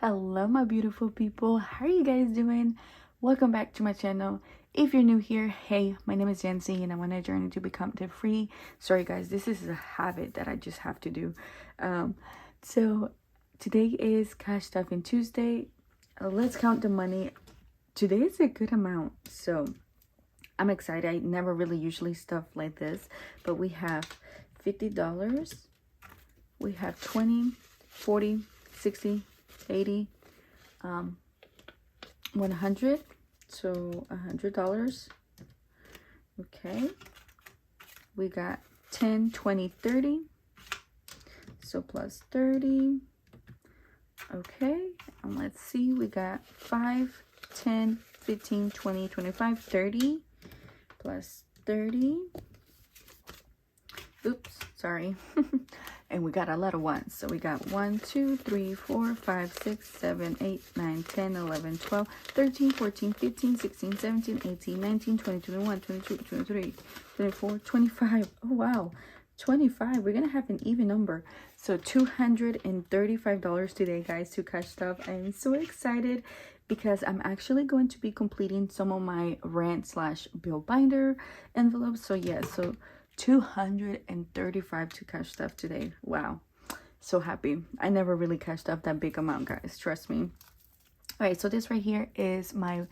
Hello my beautiful people, how are you guys doing? Welcome back to my channel. If you're new here, hey, my name is Yancy and I'm on a journey to become debt free. Sorry guys, this is a habit that I just have to do. So today is Cash Stuffing Tuesday. Let's count the money. Today is a good amount, so I'm excited. I never really usually stuff like this, but we have $50, we have 20, 40, 60, 80, 100, so $100. Okay, we got 10, 20, 30, so plus 30. Okay, and let's see, we got 5, 10, 15, 20, 25, 30 plus 30. Oops, sorry. And we got a lot of ones, so we got 1, 2, 3, 4, 5, 6, 7, 8, 9, 10, 11, 12, 13, 14, 15, 16, 17, 18, 19, 20, 21, 22, 23, 24, 25. Oh wow, 25. We're gonna have an even number, so $235 today guys to Cash Stuff. I am so excited because I'm actually going to be completing some of my rent/bill binder envelopes. So yeah, so 235 to Cash Stuff today. Wow, so happy. I never really cashed up that big amount, guys, trust me. All right, so this right here is my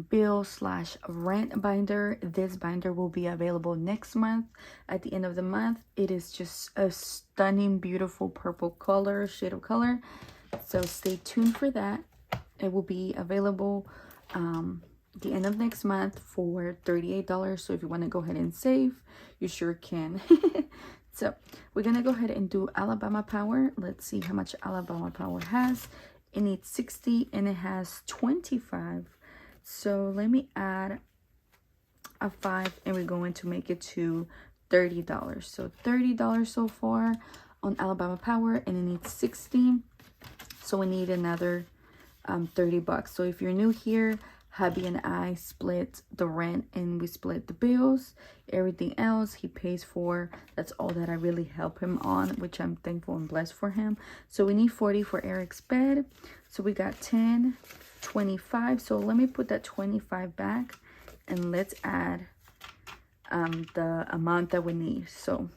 bill/rent binder. This binder will be available next month at the end of the month. It is just a stunning, beautiful purple color, shade of color, so stay tuned for that. It will be available the end of next month for $38. So if you want to go ahead and save, you sure can. So we're gonna go ahead and do Alabama Power. Let's see how much Alabama Power has. It needs 60 and it has 25. So let me add a 5 and we're going to make it to $30. So $30 so far on Alabama Power, and it needs 60. So we need another $30. So if you're new here, hubby and I split the rent and we split the bills. Everything else he pays for. That's all that I really help him on, which I'm thankful and blessed for him. So we need 40 for Eric's bed. So we got 10, 25. So let me put that 25 back and let's add the amount that we need. So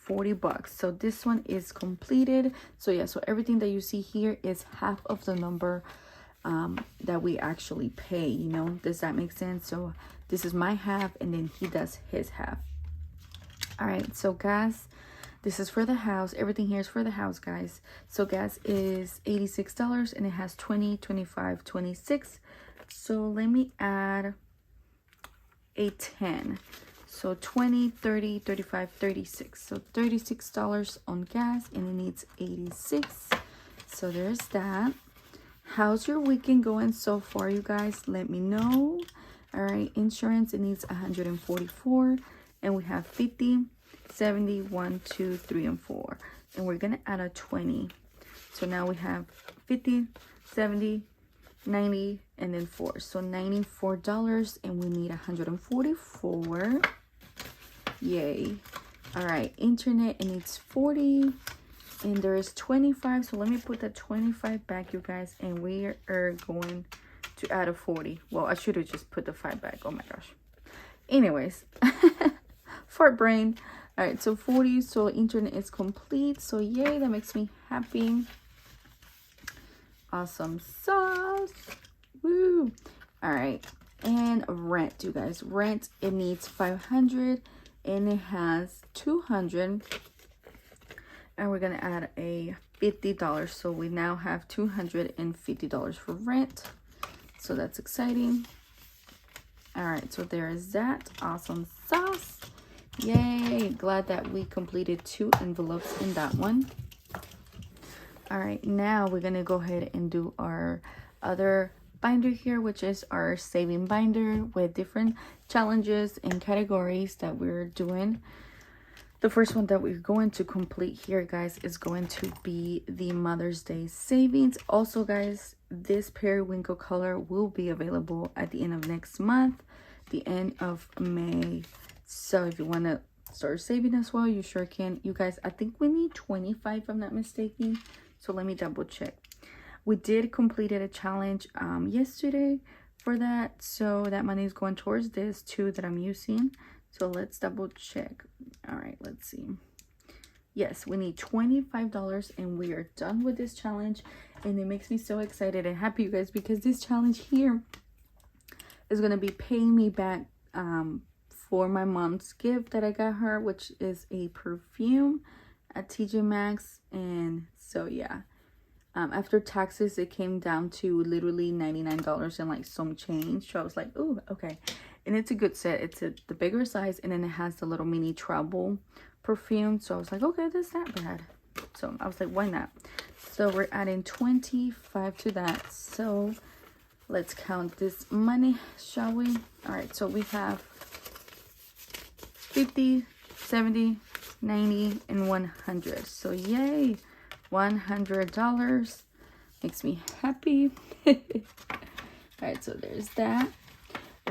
$40. So this one is completed. So yeah, so everything that you see here is half of the number that we actually pay, you know. Does that make sense? So this is my half and then he does his half. All right, so gas, this is for the house. Everything here is for the house, guys. So gas is $86 and it has 20, 25, 26. So let me add a 10. So 20, 30, 35, 36. So $36 on gas and it needs 86. So there's that. How's your weekend going so far, you guys? Let me know. All right, insurance, it needs 144 and we have 50, 70, 1, 2, 3, and 4. And we're gonna add a 20. So now we have 50, 70, 90, and then 4. So $94 and we need 144. Yay. All right, internet, it needs 40 and there is 25. So let me put that 25 back, you guys, and we are going to add a 40. Well, I should have just put the 5 back. Oh my gosh. Anyways, fart brain. All right, so 40. So internet is complete. So yay, that makes me happy. Awesome sauce. Woo. All right, and rent, you guys. Rent, it needs 500 and it has 200. And we're gonna add a $50. So we now have $250 for rent. So that's exciting. All right, so there is that. Awesome sauce. Yay, glad that we completed 2 envelopes in that one. All right, now we're gonna go ahead and do our other binder here, which is our saving binder with different challenges and categories that we're doing. The first one that we're going to complete here, guys, is going to be the Mother's Day savings. Also, guys, this periwinkle color will be available at the end of next month, the end of May. So if you want to start saving as well, you sure can. You guys, I think we need 25 if I'm not mistaken. So let me double check. We did completed a challenge yesterday for that, so that money is going towards this too that I'm using. So let's double check. All right, let's see. Yes, we need $25 and we are done with this challenge, and it makes me so excited and happy, you guys, because this challenge here is going to be paying me back for my mom's gift that I got her, which is a perfume at TJ Maxx. And so yeah, after taxes it came down to literally $99 and like some change. So I was like, oh, okay. And it's a good set. It's the bigger size, and then it has the little mini trouble perfume. So I was like, okay, that's not bad. So I was like, why not? So we're adding 25 to that. So let's count this money, shall we? All right, so we have 50, 70, 90, and 100. So yay, $100 makes me happy. All right, so there's that.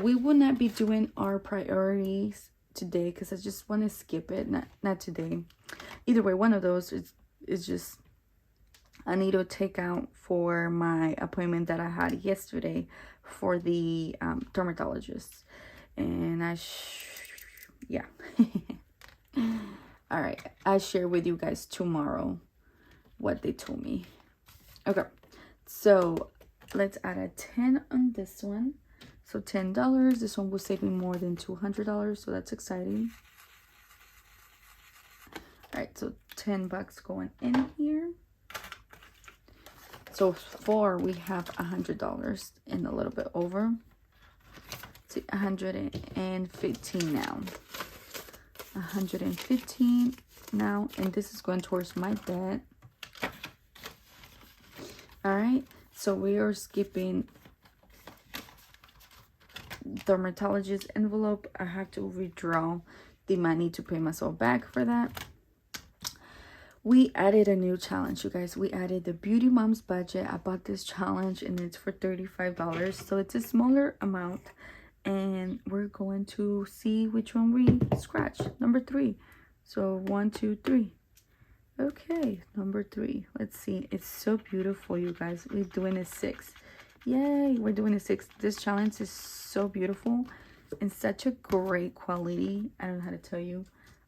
We will not be doing our priorities today because I just want to skip it. Not today. Either way, one of those is just I need to take out for my appointment that I had yesterday for the dermatologist. And yeah. All right, I share with you guys tomorrow what they told me. Okay, so let's add a 10 on this one. So $10. This one will save me more than $200, so that's exciting. All right, so $10 going in here. So far we have $100 and a little bit over. See, 115 now. 115 now, and this is going towards my debt. All right, so we are skipping dermatologist envelope. I have to withdraw the money to pay myself back for that. We added a new challenge, you guys. We added the Beauty Moms budget. I bought this challenge and it's for $35, so it's a smaller amount, and we're going to see which one we scratch. Number 3. So 1, 2, 3. Okay, number 3. Let's see. It's so beautiful, you guys. We're doing a 6. Yay, we're doing a 6. This challenge is so beautiful and such a great quality. I don't know how to tell you,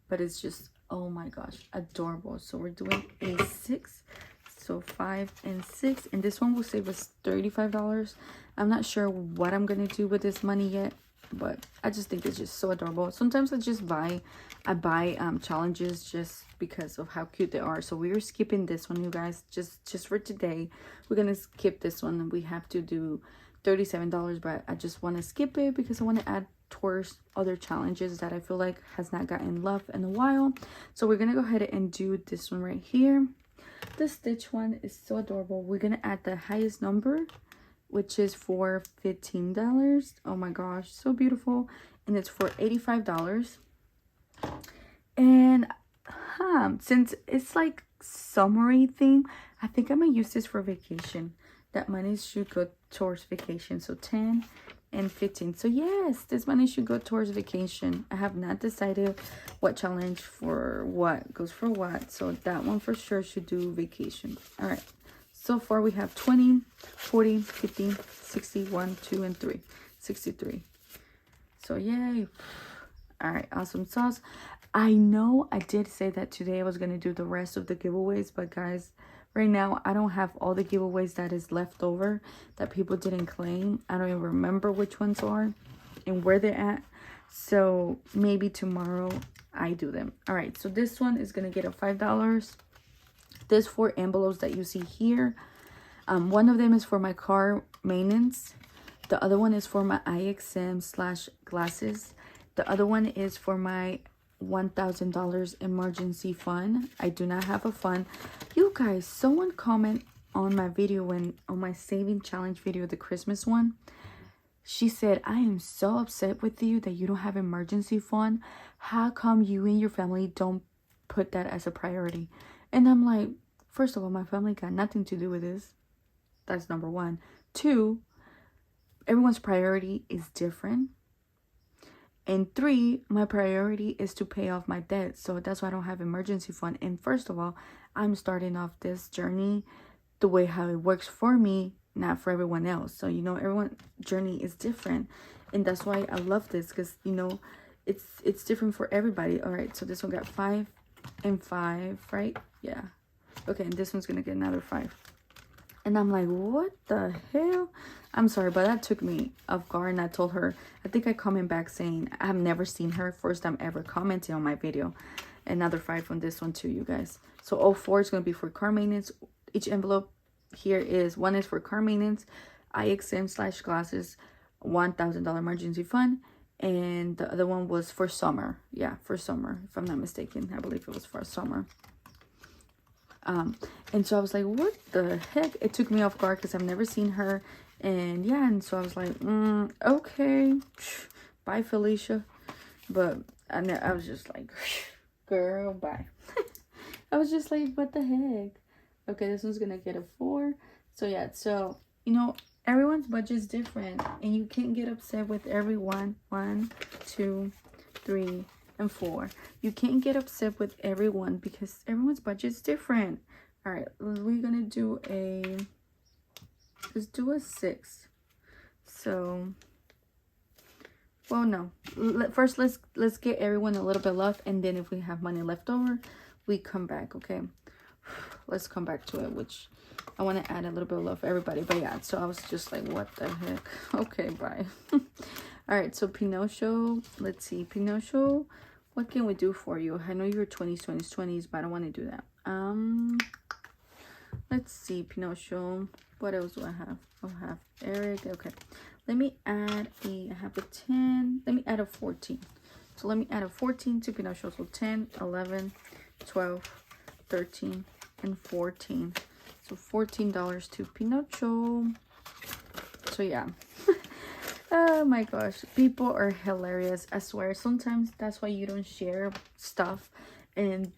but it's just, oh my gosh, adorable. So we're doing a 6. So 5 and 6, and this one will save us $35. I'm not sure what I'm gonna do with this money yet, but I just think it's just so adorable. Sometimes I buy challenges just because of how cute they are. So we are skipping this one, you guys, just for today. We're gonna skip this one, and we have to do $37, but I just want to skip it because I want to add towards other challenges that I feel like has not gotten love in a while. So we're gonna go ahead and do this one right here. The Stitch one is so adorable. We're gonna add the highest number, which is for $15. Oh my gosh, so beautiful. And it's for $85. And since it's like summery theme, I think I'm gonna use this for vacation. That money should go towards vacation. So 10 and 15. So yes, this money should go towards vacation. I have not decided what challenge for what goes for what, so that one for sure should do vacation. All right, so far we have 20, 40, 50, 60, 1, 2, and 3, 63. So yay. All right, awesome sauce. I know I did say that today I was gonna do the rest of the giveaways, but guys, right now I don't have all the giveaways that is left over that people didn't claim. I don't even remember which ones are and where they're at, so maybe tomorrow I do them. All right, so this one is gonna get a $5. There's 4 envelopes that you see here. One of them is for my car maintenance. The other one is for my eye exam / glasses. The other one is for my $1,000 emergency fund. I do not have a fund. You guys, someone comment on my video, on my saving challenge video, the Christmas one. She said, I am so upset with you that you don't have emergency fund. How come you and your family don't put that as a priority? And I'm like, first of all, my family got nothing to do with this. That's number 1. 2, everyone's priority is different. And 3, my priority is to pay off my debt. So that's why I don't have emergency fund. And first of all, I'm starting off this journey the way how it works for me, not for everyone else. So, you know, everyone's journey is different. And that's why I love this, because, you know, it's different for everybody. All right, so this one got 5 and 5, right? Yeah. Okay, and this one's gonna get another 5. And I'm like, what the hell? I'm sorry, but that took me off guard. And I told her, I think I comment back saying I've never seen her. First time ever commenting on my video. Another 5 on this one too, you guys. So all 4 is going to be for car maintenance. Each envelope here is, one is for car maintenance, IXM/glasses, $1,000 emergency fund. And the other one was for summer. Yeah, for summer, if I'm not mistaken. I believe it was for summer. And so I was like, what the heck? It took me off guard because I've never seen her. And yeah, and so I was like, okay, bye Felicia. But I was just like, girl, bye. I was just like, what the heck? Okay, this one's gonna get a 4. So yeah, so, you know, everyone's budget is different, and you can't get upset with everyone. 1, 2, 3, and 4. You can't get upset with everyone because everyone's budget is different. All right, we're gonna do let's do a 6. So, well, no, first let's get everyone a little bit left, and then if we have money left over, we come back. Okay, let's come back to it, which I want to add a little bit of love for everybody. But yeah, so I was just like, what the heck? Okay, bye. All right, so Pinocchio, let's see, Pinocchio, what can we do for you? I know you're 20s, but I don't want to do that. Let's see, Pinocchio, what else do I have? I'll have Eric. Okay, let me add I have a 10. Let me add a 14. So let me add a 14 to Pinocchio. So 10, 11, 12, 13, and 14. So $14 to Pinocchio. So yeah. Oh my gosh, people are hilarious. I swear, sometimes that's why you don't share stuff in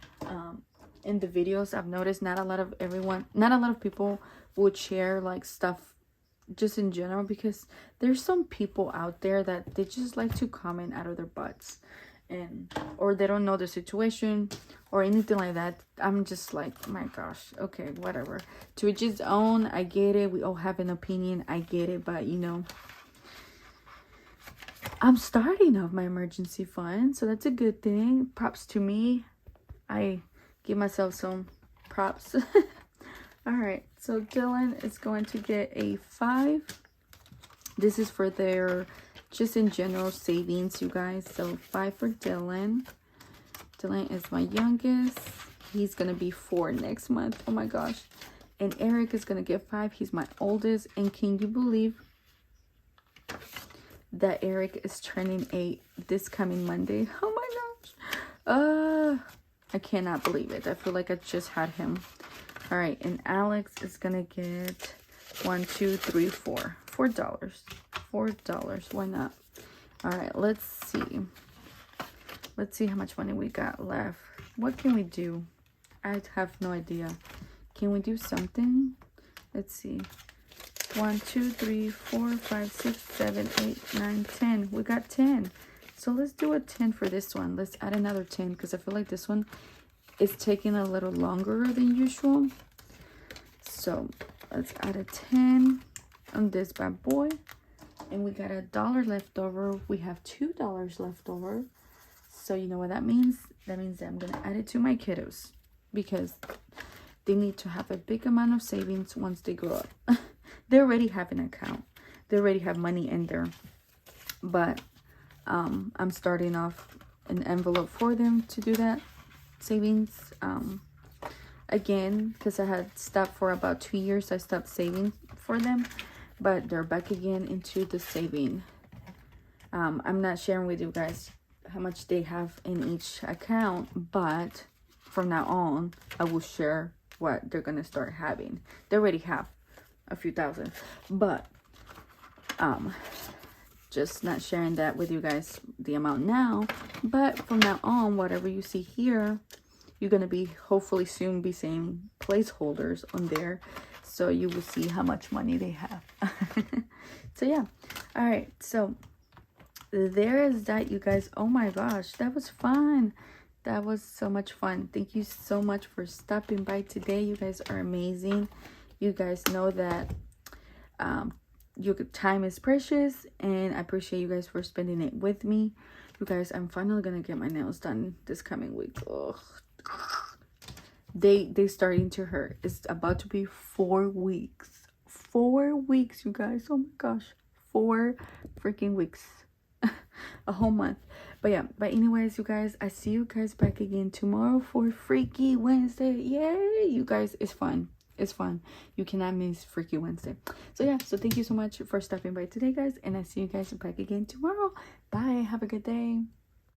the videos. I've noticed not a lot of people would share like stuff just in general, because there's some people out there that they just like to comment out of their butts, or they don't know the situation or anything like that. I'm just like, my gosh, okay, whatever. To each his own. I get it. We all have an opinion. I get it. But, you know, I'm starting off my emergency fund, so that's a good thing. Props to me. I give myself some props. All right, so Dylan is going to get a 5. This is for their just in general savings, you guys. So 5 for Dylan. Dylan is my youngest. He's gonna be 4 next month. Oh my gosh. And Eric is gonna get 5. He's my oldest. And can you believe that Eric is turning 8 this coming Monday? Oh my gosh. I cannot believe it. I feel like I just had him. All right, and Alex is gonna get 1, 2, 3, 4. $4. $4. Why not? All right, let's see. Let's see how much money we got left. What can we do? I have no idea. Can we do something? Let's see. 1, 2, 3, 4, 5, 6, 7, 8, 9, 10. We got 10. So let's do a 10 for this one. Let's add another 10 because I feel like this one is taking a little longer than usual. So let's add a 10 on this bad boy. And we got $1 left over. We have $2 left over. So you know what that means? That means that I'm going to add it to my kiddos, because they need to have a big amount of savings once they grow up. They already have an account. They already have money in there. But I'm starting off an envelope for them to do that savings. Again, because I had stopped for about 2 years, I stopped saving for them. But they're back again into the saving. I'm not sharing with you guys how much they have in each account, but from now on, I will share what they're gonna start having. They already have a few thousand, but just not sharing that with you guys, the amount now. But from now on, whatever you see here, you're gonna be hopefully soon be seeing placeholders on there, so you will see how much money they have. So yeah, all right, so there is that, you guys. Oh my gosh, that was fun. That was so much fun. Thank you so much for stopping by today. You guys are amazing. You guys know that your time is precious, and I appreciate you guys for spending it with me. You guys, I'm finally gonna get my nails done this coming week. Ugh. They starting to hurt. It's about to be 4 weeks. 4 weeks, you guys. Oh my gosh. 4 freaking weeks. A whole month. But yeah, but anyways, you guys, I see you guys back again tomorrow for Freaky Wednesday. Yay, you guys. It's fun. It's fun. You cannot miss Freaky Wednesday. So yeah, so thank you so much for stopping by today, guys, and I see you guys back again tomorrow. Bye. Have a good day.